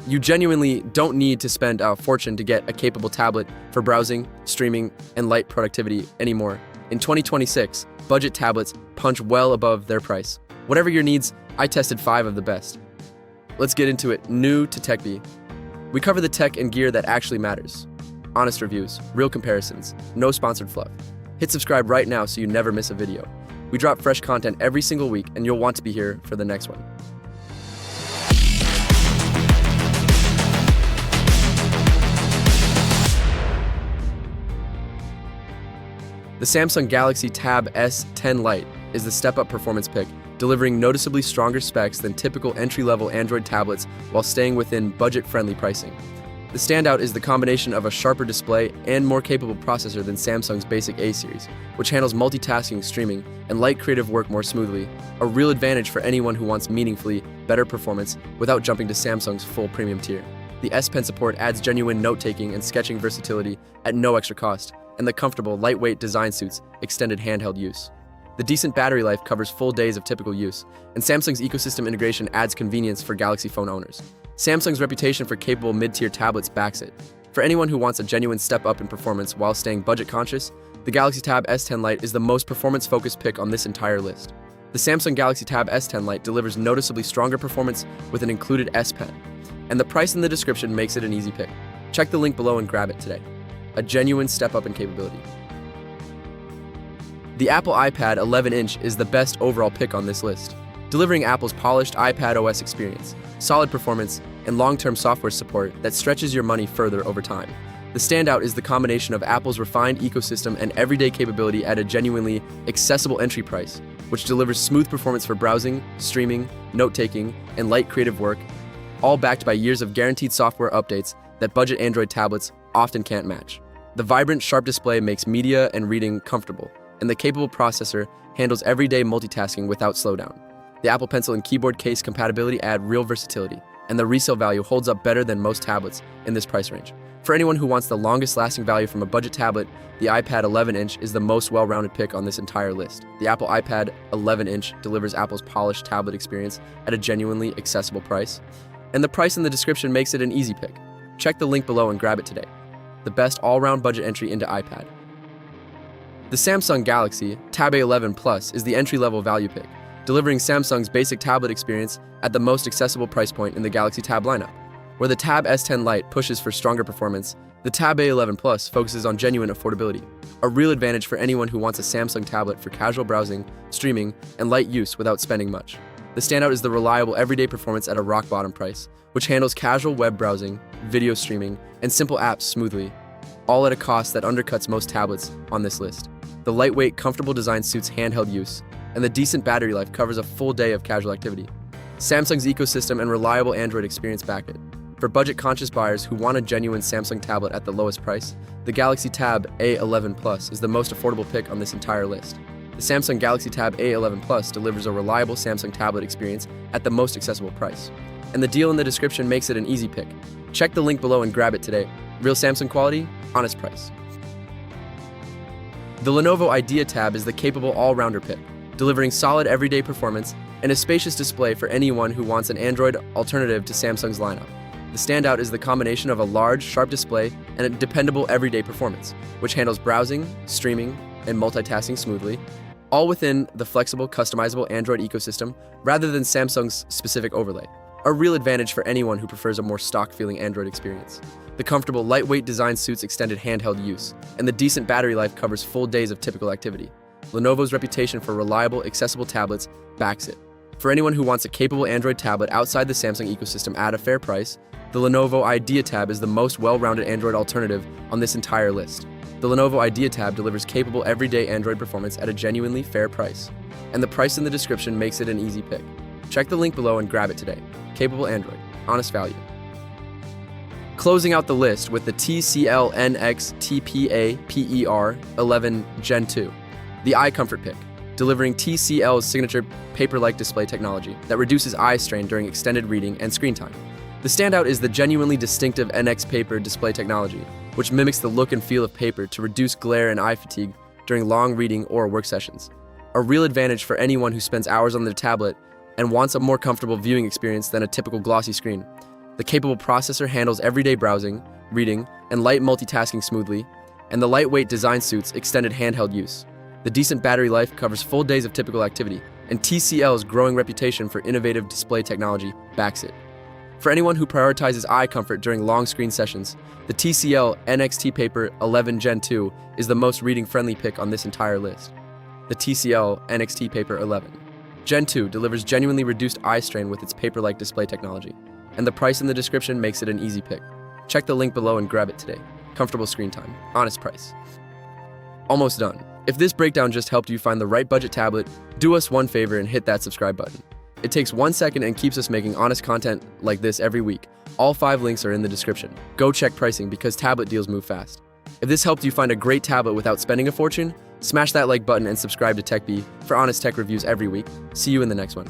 You genuinely don't need to spend a fortune to get a capable tablet for browsing, streaming, and light productivity anymore. In 2026, budget tablets punch well above their price. Whatever your needs, I tested 5 of the best. Let's get into it. New to TechBee. We cover the tech and gear that actually matters. Honest reviews, real comparisons, no sponsored fluff. Hit subscribe right now so you never miss a video. We drop fresh content every single week and you'll want to be here for the next one. The Samsung Galaxy Tab S10 Lite is the step-up performance pick, delivering noticeably stronger specs than typical entry-level Android tablets while staying within budget-friendly pricing. The standout is the combination of a sharper display and more capable processor than Samsung's basic A series, which handles multitasking, streaming, and light creative work more smoothly, a real advantage for anyone who wants meaningfully better performance without jumping to Samsung's full premium tier. The S Pen support adds genuine note-taking and sketching versatility at no extra cost, and the comfortable, lightweight design suits extended handheld use. The decent battery life covers full days of typical use, and Samsung's ecosystem integration adds convenience for Galaxy phone owners. Samsung's reputation for capable mid-tier tablets backs it. For anyone who wants a genuine step up in performance while staying budget-conscious, the Galaxy Tab S10 Lite is the most performance-focused pick on this entire list. The Samsung Galaxy Tab S10 Lite delivers noticeably stronger performance with an included S Pen, and the price in the description makes it an easy pick. Check the link below and grab it today. A genuine step up in capability. The Apple iPad 11-inch is the best overall pick on this list, delivering Apple's polished iPad OS experience, solid performance, and long-term software support that stretches your money further over time. The standout is the combination of Apple's refined ecosystem and everyday capability at a genuinely accessible entry price, which delivers smooth performance for browsing, streaming, note-taking, and light creative work, all backed by years of guaranteed software updates that budget Android tablets often can't match. The vibrant, sharp display makes media and reading comfortable, and the capable processor handles everyday multitasking without slowdown. The Apple Pencil and keyboard case compatibility add real versatility, and the resale value holds up better than most tablets in this price range. For anyone who wants the longest-lasting value from a budget tablet, the iPad 11-inch is the most well-rounded pick on this entire list. The Apple iPad 11-inch delivers Apple's polished tablet experience at a genuinely accessible price, and the price in the description makes it an easy pick. Check the link below and grab it today. The best all-round budget entry into iPad. The Samsung Galaxy Tab A11 Plus is the entry-level value pick, delivering Samsung's basic tablet experience at the most accessible price point in the Galaxy Tab lineup. Where the Tab S10 Lite pushes for stronger performance, the Tab A11 Plus focuses on genuine affordability, a real advantage for anyone who wants a Samsung tablet for casual browsing, streaming, and light use without spending much. The standout is the reliable everyday performance at a rock-bottom price, which handles casual web browsing, video streaming, and simple apps smoothly, all at a cost that undercuts most tablets on this list. The lightweight, comfortable design suits handheld use, and the decent battery life covers a full day of casual activity. Samsung's ecosystem and reliable Android experience back it. For budget-conscious buyers who want a genuine Samsung tablet at the lowest price, the Galaxy Tab A11 Plus is the most affordable pick on this entire list. The Samsung Galaxy Tab A11 Plus delivers a reliable Samsung tablet experience at the most accessible price. And the deal in the description makes it an easy pick. Check the link below and grab it today. Real Samsung quality, honest price. The Lenovo Idea Tab is the capable all-rounder pick, delivering solid everyday performance and a spacious display for anyone who wants an Android alternative to Samsung's lineup. The standout is the combination of a large, sharp display and a dependable everyday performance, which handles browsing, streaming, and multitasking smoothly, all within the flexible, customizable Android ecosystem rather than Samsung's specific overlay. A real advantage for anyone who prefers a more stock-feeling Android experience. The comfortable, lightweight design suits extended handheld use, and the decent battery life covers full days of typical activity. Lenovo's reputation for reliable, accessible tablets backs it. For anyone who wants a capable Android tablet outside the Samsung ecosystem at a fair price, the Lenovo Idea Tab is the most well-rounded Android alternative on this entire list. The Lenovo Idea Tab delivers capable everyday Android performance at a genuinely fair price, and the price in the description makes it an easy pick. Check the link below and grab it today. Capable Android, honest value. Closing out the list with the TCL NXTPAPER 11 Gen 2, the eye comfort pick, delivering TCL's signature paper-like display technology that reduces eye strain during extended reading and screen time. The standout is the genuinely distinctive NXTPAPER display technology, which mimics the look and feel of paper to reduce glare and eye fatigue during long reading or work sessions. A real advantage for anyone who spends hours on their tablet and wants a more comfortable viewing experience than a typical glossy screen. The capable processor handles everyday browsing, reading, and light multitasking smoothly, and the lightweight design suits extended handheld use. The decent battery life covers full days of typical activity, and TCL's growing reputation for innovative display technology backs it. For anyone who prioritizes eye comfort during long screen sessions, the TCL NXTPAPER A11 Gen 2 is the most reading-friendly pick on this entire list. The TCL NXTPAPER A11 Gen 2 delivers genuinely reduced eye strain with its paper-like display technology, and the price in the description makes it an easy pick. Check the link below and grab it today. Comfortable screen time, honest price. Almost done. If this breakdown just helped you find the right budget tablet, do us one favor and hit that subscribe button. It takes 1 second and keeps us making honest content like this every week. All 5 links are in the description. Go check pricing because tablet deals move fast. If this helped you find a great tablet without spending a fortune, smash that like button and subscribe to TechBee for honest tech reviews every week. See you in the next one.